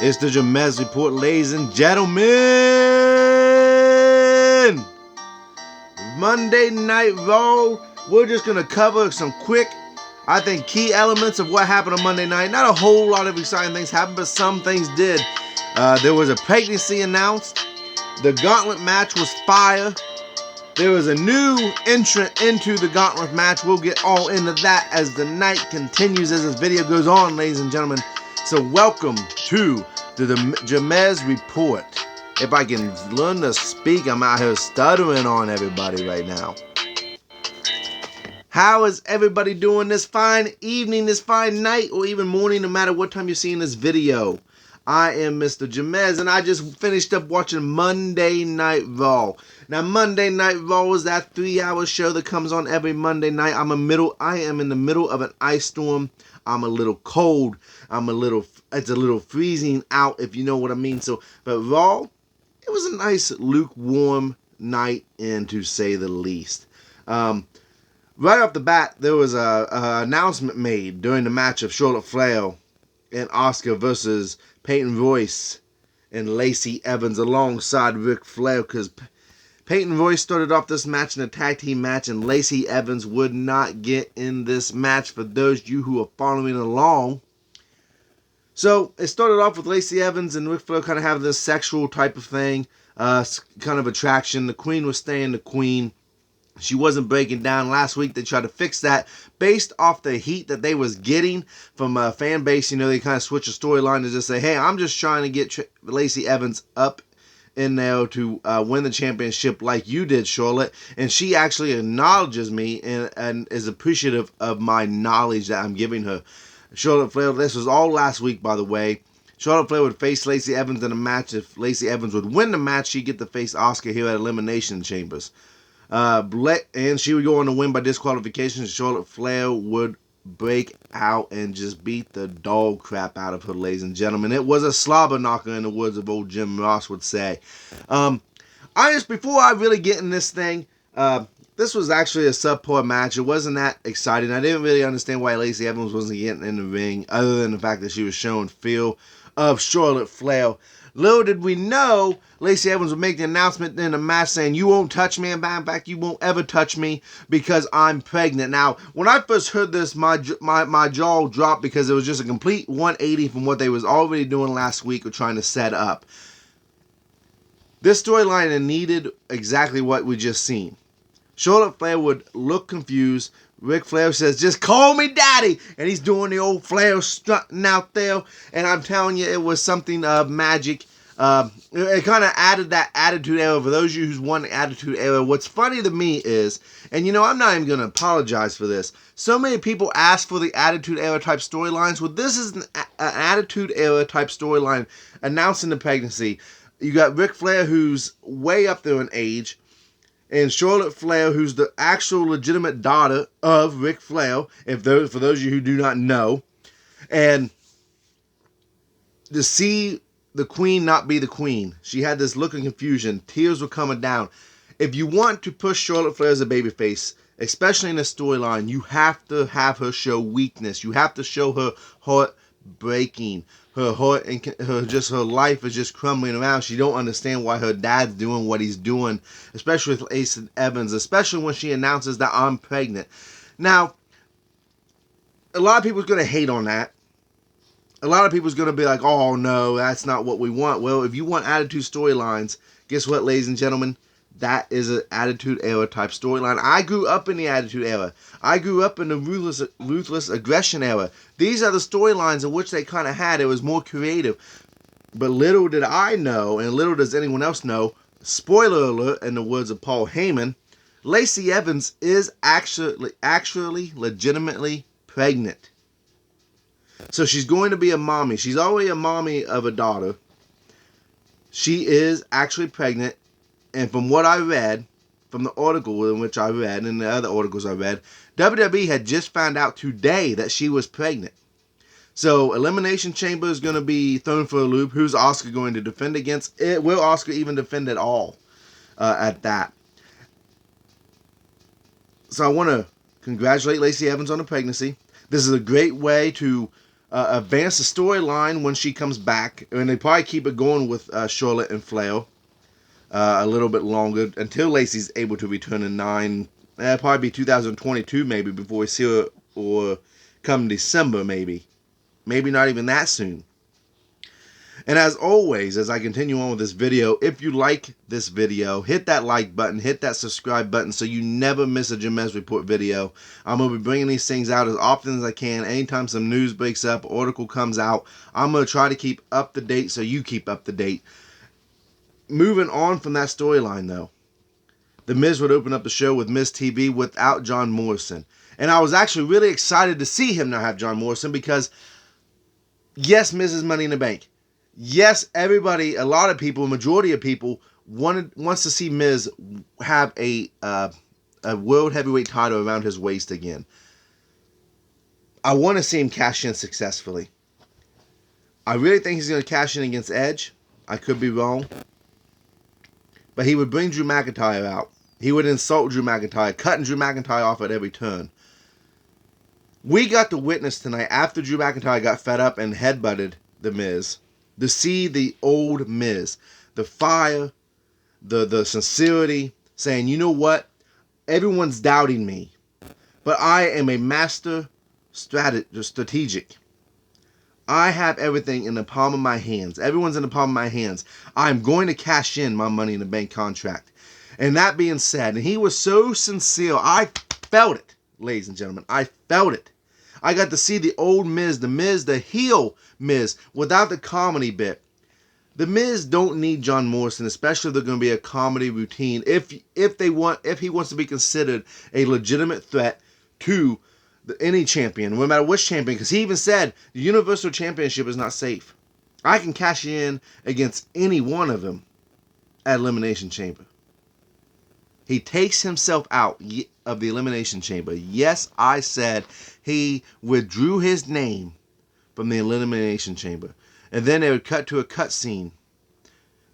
It's the Jamez Report, ladies and gentlemen. Monday Night Raw. We're just going to cover some quick, I think, key elements of what happened on Monday night. Not a whole lot of exciting things happened, but some things did. There was a pregnancy announced. The Gauntlet Match was fire. There was a new entrant into the Gauntlet Match. We'll get all into that as the night continues, as this video goes on, ladies and gentlemen. So welcome to the Jamez Report. If I can learn to speak, I'm out here stuttering on everybody right now. How is everybody doing this fine evening, this fine night, or even morning, no matter what time you're seeing this video? I am Mr. Jamez, and I just finished up watching Monday Night Raw. Now, Monday Night Raw is that 3-hour show that comes on every Monday night. I am in the middle of an ice storm. I'm a little cold. It's a little freezing out, if you know what I mean. But Raw, it was a nice lukewarm night, and to say the least. Right off the bat, there was a announcement made during the match of Charlotte Flair and Asuka versus Peyton Royce and Lacey Evans alongside Ric Flair, because Peyton Royce started off this match in a tag team match, and Lacey Evans would not get in this match, for those of you who are following along. So it started off with Lacey Evans and Ric Flair kind of having this sexual type of thing, kind of attraction. The Queen was staying the Queen. She wasn't breaking down. Last week they tried to fix that based off the heat that they was getting from a fan base. You know, they kind of switched the storyline to just say, hey, I'm just trying to get Lacey Evans up in there to win the championship like you did, Charlotte. And she actually acknowledges me and is appreciative of my knowledge that I'm giving her. Charlotte Flair, this was all last week, by the way. Charlotte Flair would face Lacey Evans in a match. If Lacey Evans would win the match, she'd get to face Asuka here at Elimination Chambers. And she would go on to win by disqualification. Charlotte Flair would break out and just beat the dog crap out of her, ladies and gentlemen. It was a slobber knocker, in the words of old Jim Ross would say. Before I really get in this thing, this was actually a subpar match. It wasn't that exciting. I didn't really understand why Lacey Evans wasn't getting in the ring, other than the fact that she was showing feel of Charlotte Flair. Little did we know, Lacey Evans would make the announcement in the match saying, you won't touch me, and in fact, you won't ever touch me because I'm pregnant. Now, when I first heard this, my jaw dropped, because it was just a complete 180 from what they was already doing last week or trying to set up. This storyline needed exactly what we just seen. Charlotte Flair would look confused. Ric Flair says, just call me daddy. And he's doing the old Flair strutting out there. And I'm telling you, it was something of magic. It kind of added that Attitude Era. For those of you who's won the Attitude Era, what's funny to me is, and you know, I'm not even going to apologize for this. So many people ask for the Attitude Era type storylines. Well, this is an Attitude Era type storyline announcing the pregnancy. You got Ric Flair, who's way up there in age, and Charlotte Flair, who's the actual legitimate daughter of Ric Flair, for those of you who do not know. And to see the Queen not be the Queen, she had this look of confusion. Tears were coming down. If you want to push Charlotte Flair as a babyface, especially in the storyline, you have to have her show weakness. You have to show her heart breaking. Her heart and her life is just crumbling around. She don't understand why her dad's doing what he's doing, especially with Lacey Evans, especially when she announces that I'm pregnant. Now, a lot of people's going to hate on that. A lot of people's going to be like, oh, no, that's not what we want. Well, if you want attitude storylines, guess what, ladies and gentlemen? That is an Attitude Era type storyline. I grew up in the Attitude Era. I grew up in the ruthless aggression era. These are the storylines in which they kind of had. It was more creative. But little did I know, and little does anyone else know, spoiler alert, in the words of Paul Heyman, Lacey Evans is actually legitimately pregnant. So she's going to be a mommy. She's already a mommy of a daughter. She is actually pregnant. And from what I read, from the article in which I read, and the other articles I read, WWE had just found out today that she was pregnant. So Elimination Chamber is going to be thrown for a loop. Who's Asuka going to defend against? Will Asuka even defend at all at that? So I want to congratulate Lacey Evans on the pregnancy. This is a great way to advance the storyline when she comes back, and they probably keep it going with Charlotte and Flair a little bit longer until Lacey's able to return in probably be 2022 maybe before we see her, or come December maybe not even that soon. And as always, as I continue on with this video, if you like this video, hit that like button, hit that subscribe button so you never miss a Jemez Report video. I'm going to be bringing these things out as often as I can. Anytime some news breaks up, article comes out, I'm going to try to keep up to date so you keep up to date. Moving on from that storyline though, The Miz would open up the show with Miz TV without John Morrison. And I was actually really excited to see him not have John Morrison because, yes, Miz is Money in the Bank. Yes, everybody, a lot of people, a majority of people wants to see Miz have a world heavyweight title around his waist again. I want to see him cash in successfully. I really think he's going to cash in against Edge. I could be wrong. But he would bring Drew McIntyre out. He would insult Drew McIntyre, cutting Drew McIntyre off at every turn. We got to witness tonight, after Drew McIntyre got fed up and headbutted The Miz, to see the old Miz, the fire, the sincerity, saying, you know what? Everyone's doubting me, but I am a master strategic. I have everything in the palm of my hands. Everyone's in the palm of my hands. I'm going to cash in my Money in the Bank contract. And that being said, and he was so sincere, I felt it, ladies and gentlemen. I felt it. I got to see the old Miz, the heel Miz, without the comedy bit. The Miz don't need John Morrison, especially if they're going to be a comedy routine. If he wants to be considered a legitimate threat to any champion, no matter which champion, because he even said the Universal Championship is not safe. I can cash in against any one of them at Elimination Chamber. He takes himself out of the Elimination Chamber. Yes, I said he withdrew his name from the Elimination Chamber. And then they would cut to a cutscene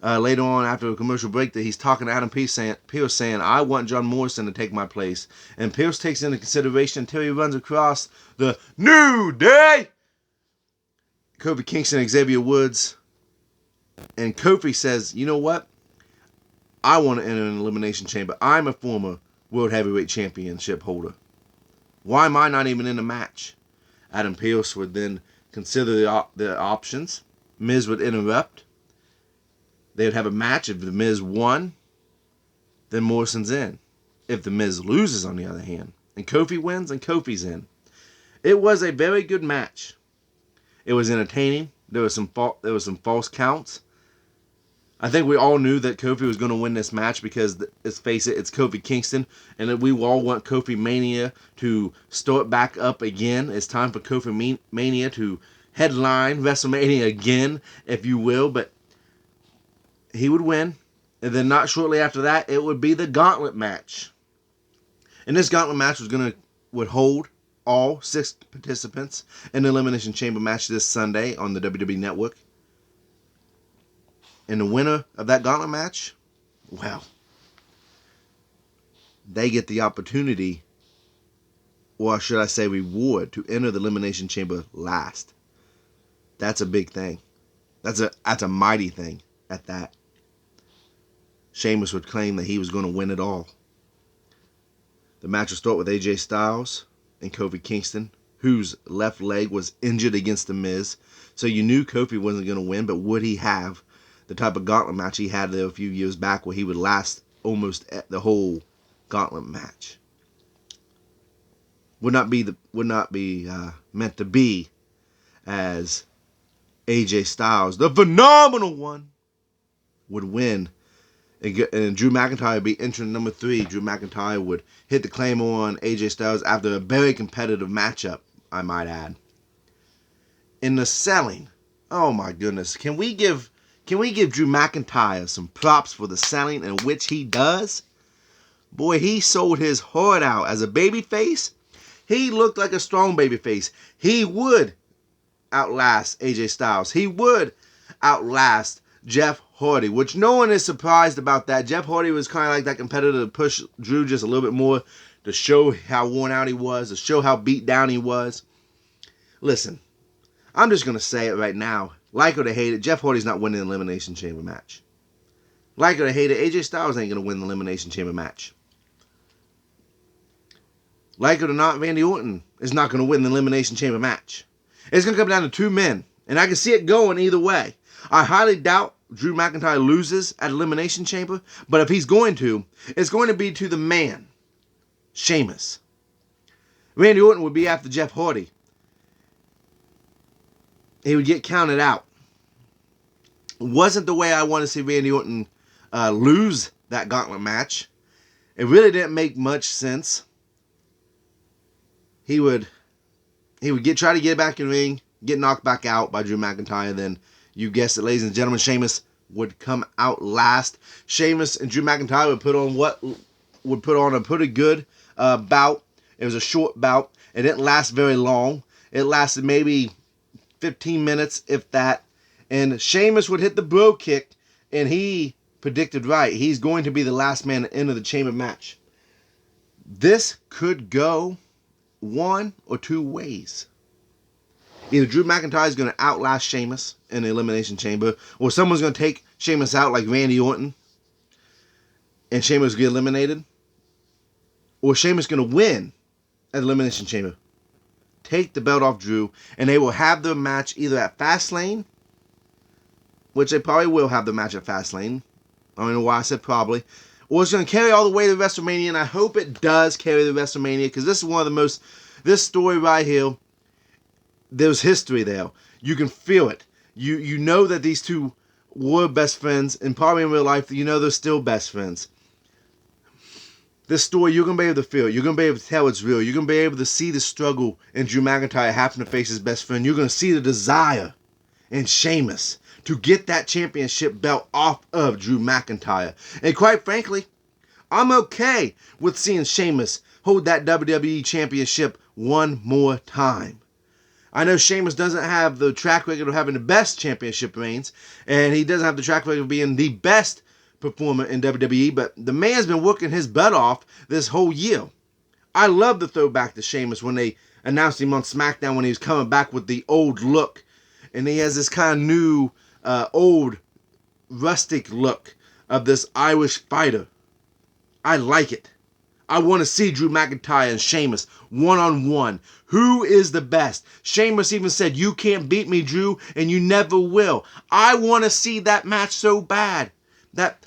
later on after a commercial break that he's talking to Adam Pearce saying, I want John Morrison to take my place. And Pearce takes into consideration until he runs across the New Day, Kofi Kingston and Xavier Woods. And Kofi says, you know what? I want to enter an Elimination Chamber. I'm a former World Heavyweight Championship holder. Why am I not even in the match? Adam Pearce would then consider the options. Miz would interrupt. They would have a match. If the Miz won, then Morrison's in. If the Miz loses, on the other hand, and Kofi wins, and Kofi's in. It was a very good match. It was entertaining. There was some false counts. I think we all knew that Kofi was going to win this match because, let's face it, it's Kofi Kingston, and that we all want Kofi Mania to start back up again. It's time for Kofi Mania to headline WrestleMania again, if you will, but he would win, and then not shortly after that, it would be the Gauntlet Match. And this Gauntlet Match would hold all 6 participants in the Elimination Chamber match this Sunday on the WWE Network. And the winner of that Gauntlet Match, well, they get the opportunity, or should I say reward, to enter the Elimination Chamber last. That's a big thing. That's a mighty thing at that. Sheamus would claim that he was going to win it all. The match will start with AJ Styles and Kofi Kingston, whose left leg was injured against The Miz. So you knew Kofi wasn't going to win, but would he have the type of gauntlet match he had there a few years back where he would last almost the whole gauntlet match? Would not be meant to be, as AJ Styles, the phenomenal one, would win, and Drew McIntyre would be entrant number 3. Drew McIntyre would hit the Claymore on AJ Styles after a very competitive matchup, I might add. In the selling, oh my goodness, can we give Drew McIntyre some props for the selling, in which he does? Boy, he sold his heart out as a babyface. He looked like a strong babyface. He would outlast AJ Styles. He would outlast Jeff Hardy, which no one is surprised about that. Jeff Hardy was kind of like that competitor to push Drew just a little bit more, to show how worn out he was, to show how beat down he was. Listen, I'm just going to say it right now. Like it or hate it, Jeff Hardy's not winning the Elimination Chamber match. Like it or hate it, AJ Styles ain't going to win the Elimination Chamber match. Like it or not, Randy Orton is not going to win the Elimination Chamber match. It's going to come down to two men, and I can see it going either way. I highly doubt Drew McIntyre loses at Elimination Chamber, but if he's going to, it's going to be to the man, Sheamus. Randy Orton would be after Jeff Hardy. He would get counted out. Wasn't the way I want to see Randy Orton lose that gauntlet match. It really didn't make much sense. He would try to get back in the ring, get knocked back out by Drew McIntyre. Then, you guessed it, ladies and gentlemen, Sheamus would come out last. Sheamus and Drew McIntyre would put on a pretty good bout. It was a short bout. It didn't last very long. It lasted maybe 15 minutes, if that. And Sheamus would hit the bro kick, and he predicted right. He's going to be the last man to enter the chamber match. This could go one or two ways. Either Drew McIntyre is going to outlast Sheamus in the Elimination Chamber, or someone's going to take Sheamus out like Randy Orton, and Sheamus will get eliminated. Or Sheamus is going to win at the Elimination Chamber, take the belt off Drew, and they will have their match either at Fastlane, which they probably will have the match at Fastlane. I don't know why I said probably. Or it's going to carry all the way to WrestleMania, and I hope it does carry to WrestleMania, because this is one of the most, this story right here, there's history there. You can feel it. You know that these two were best friends, and probably in real life, you know they're still best friends. This story, you're going to be able to feel it. You're going to be able to tell it's real. You're going to be able to see the struggle in Drew McIntyre having to face his best friend. You're going to see the desire in Sheamus to get that championship belt off of Drew McIntyre. And quite frankly, I'm okay with seeing Sheamus hold that WWE championship one more time. I know Sheamus doesn't have the track record of having the best championship reigns, and he doesn't have the track record of being the best performer in WWE, but the man's been working his butt off this whole year. I love the throwback to Sheamus when they announced him on SmackDown when he was coming back with the old look, and he has this kind of new old rustic look of this Irish fighter. I like it. I want to see Drew McIntyre and Sheamus one-on-one. Who is the best? Sheamus even said, "You can't beat me, Drew, and you never will." I want to see that match so bad. That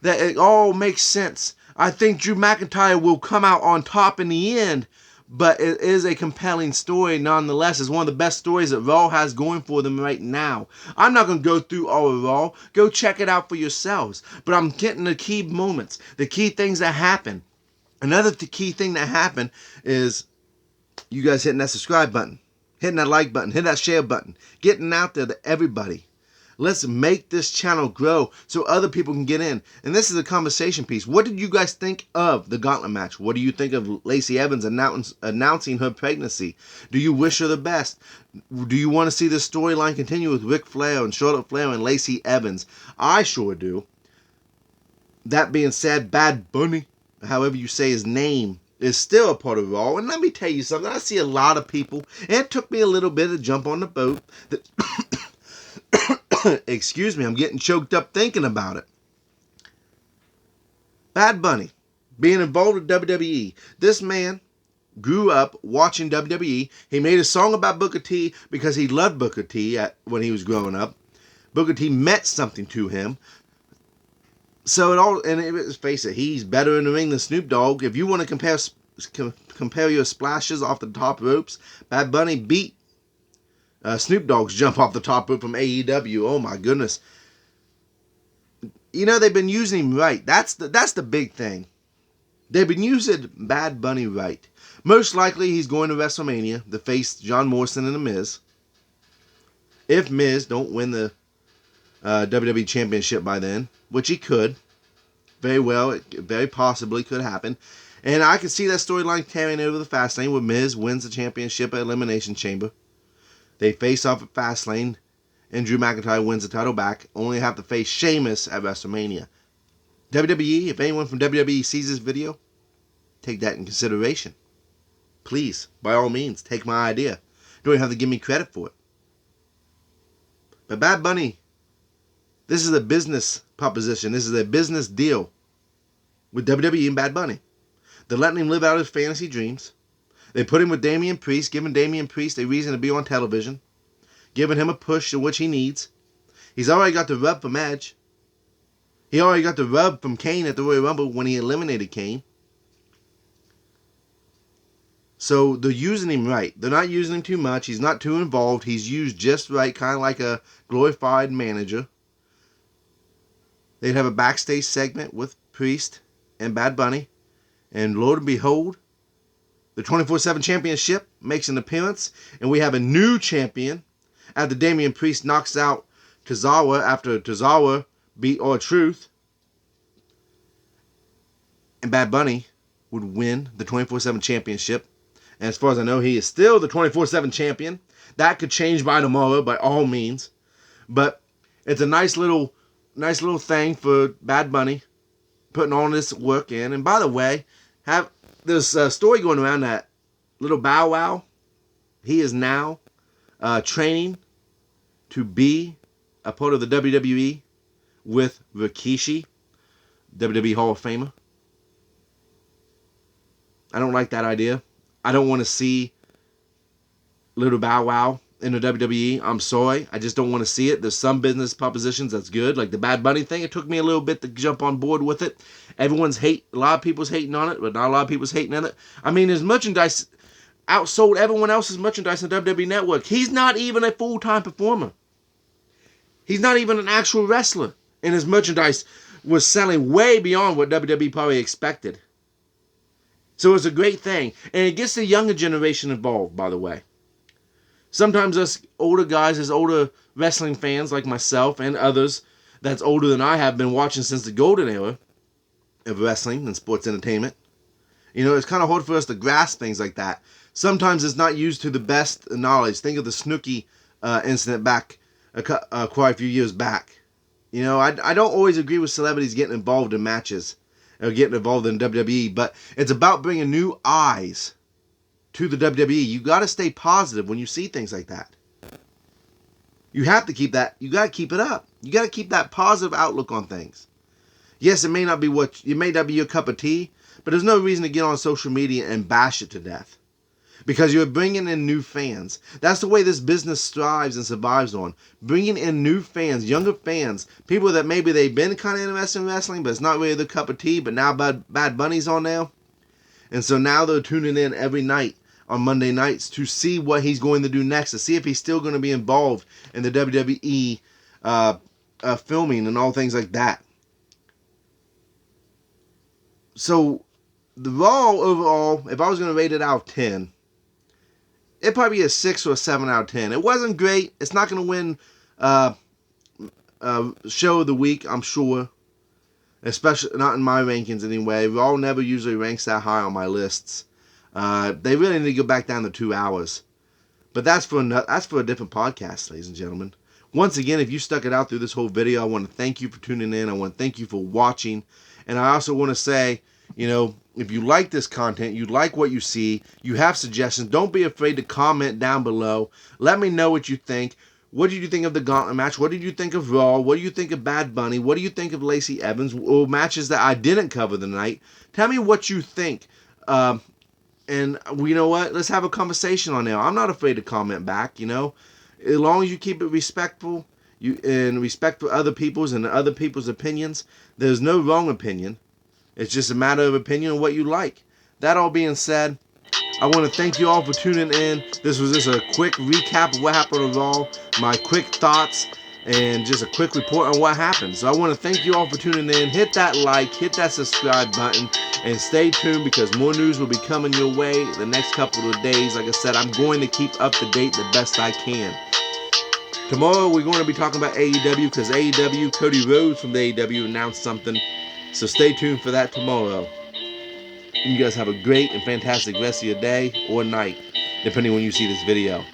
it all makes sense. I think Drew McIntyre will come out on top in the end, but it is a compelling story nonetheless. It's one of the best stories that Raw has going for them right now. I'm not going to go through all of Raw. Go check it out for yourselves. But I'm getting the key moments, the key things that happen. Another key thing that happened is you guys hitting that subscribe button, hitting that like button, hitting that share button, getting out there to everybody. Let's make this channel grow so other people can get in. And this is a conversation piece. What did you guys think of the Gauntlet match? What do you think of Lacey Evans announcing her pregnancy? Do you wish her the best? Do you want to see this storyline continue with Ric Flair and Charlotte Flair and Lacey Evans? I sure do. That being said, Bad Bunny, however you say his name, is still a part of Raw. And let me tell you something. I see a lot of people, and it took me a little bit to jump on the boat, that excuse me, I'm getting choked up thinking about it. Bad Bunny, being involved with WWE. This man grew up watching WWE. He made a song about Booker T because he loved Booker T when he was growing up. Booker T meant something to him. So it all, and let's face it, he's better in the ring than Snoop Dogg. If you want to compare your splashes off the top ropes, Bad Bunny beat Snoop Dogg's jump off the top rope from AEW. Oh my goodness. You know, they've been using him right. That's the big thing. They've been using Bad Bunny right. Most likely he's going to WrestleMania to face John Morrison and The Miz. If Miz don't win the WWE Championship by then, which he could. Very well, it very possibly could happen. And I can see that storyline carrying over the Fastlane where Miz wins the championship at Elimination Chamber. They face off at Fastlane, and Drew McIntyre wins the title back. Only have to face Sheamus at WrestleMania. WWE, if anyone from WWE sees this video, take that in consideration. Please, by all means, take my idea. Don't even have to give me credit for it. But Bad Bunny, this is a business proposition. This is a business deal with WWE and Bad Bunny. They're letting him live out his fantasy dreams. They put him with Damian Priest, giving Damian Priest a reason to be on television, giving him a push in which he needs. He's already got the rub from Edge. He already got the rub from Kane at the Royal Rumble when he eliminated Kane. So they're using him right. They're not using him too much. He's not too involved. He's used just right, kind of like a glorified manager. They'd have a backstage segment with Priest and Bad Bunny. And lo and behold, the 24/7 championship makes an appearance. And we have a new champion after Damian Priest knocks out Tozawa after Tozawa beat R-Truth. And Bad Bunny would win the 24/7 championship. And as far as I know, he is still the 24/7 champion. That could change by tomorrow, by all means. But it's a nice little thing for Bad Bunny putting all this work in. And by the way, there's a story going around that Little Bow Wow, he is now training to be a part of the WWE with Rikishi, WWE Hall of Famer. I don't like that idea. I don't want to see Little Bow Wow in the WWE. I'm sorry. I just don't want to see it. There's some business propositions that's good. Like the Bad Bunny thing. It took me a little bit to jump on board with it. A lot of people's hating on it, but not a lot of people's hating on it. I mean, his merchandise outsold everyone else's merchandise on the WWE Network. He's not even a full-time performer. He's not even an actual wrestler. And his merchandise was selling way beyond what WWE probably expected. So it's a great thing. And it gets the younger generation involved, by the way. Sometimes us older guys, as older wrestling fans like myself and others that's older than I have been watching since the golden era of wrestling and sports entertainment. You know, it's kind of hard for us to grasp things like that. Sometimes it's not used to the best knowledge. Think of the Snooki incident back quite a few years back. You know, I don't always agree with celebrities getting involved in matches or getting involved in WWE, but it's about bringing new eyes to the WWE. You got to stay positive when you see things like that. You have to keep that. You got to keep it up. You got to keep that positive outlook on things. Yes, it may not be your cup of tea, but there's no reason to get on social media and bash it to death. Because you're bringing in new fans. That's the way this business thrives and survives on. Bringing in new fans, younger fans, people that maybe they've been kind of interested in wrestling, but it's not really their cup of tea, but now Bad Bunny's on now. And so now they're tuning in every night on Monday nights to see what he's going to do next, to see if he's still going to be involved in the WWE filming and all things like that. So the Raw overall, if I was going to rate it out of 10, it'd probably be a 6 or a 7 out of 10. It wasn't great. It's not going to win show of the week, I'm sure. Especially not in my rankings anyway. Raw never usually ranks that high on my lists. They really need to go back down to 2 hours. But that's for a different podcast, ladies and gentlemen. Once again, if you stuck it out through this whole video, I want to thank you for tuning in. I want to thank you for watching. And I also want to say, you know, if you like this content, you like what you see, you have suggestions, don't be afraid to comment down below. Let me know what you think. What did you think of the Gauntlet match? What did you think of Raw? What do you think of Bad Bunny? What do you think of Lacey Evans? Or matches that I didn't cover tonight? Tell me what you think. And you know what? Let's have a conversation on there. I'm not afraid to comment back, you know. As long as you keep it respectful, and respect for other people's and other people's opinions, there's no wrong opinion. It's just a matter of opinion and what you like. That all being said, I want to thank you all for tuning in. This was just a quick recap of what happened on Raw, my quick thoughts, and just a quick report on what happened. So I want to thank you all for tuning in. Hit that like, hit that subscribe button, and stay tuned because more news will be coming your way the next couple of days. Like I said, I'm going to keep up to date the best I can. Tomorrow we're going to be talking about AEW because AEW, Cody Rhodes from the AEW announced something. So stay tuned for that tomorrow. You guys have a great and fantastic rest of your day or night, depending on when you see this video.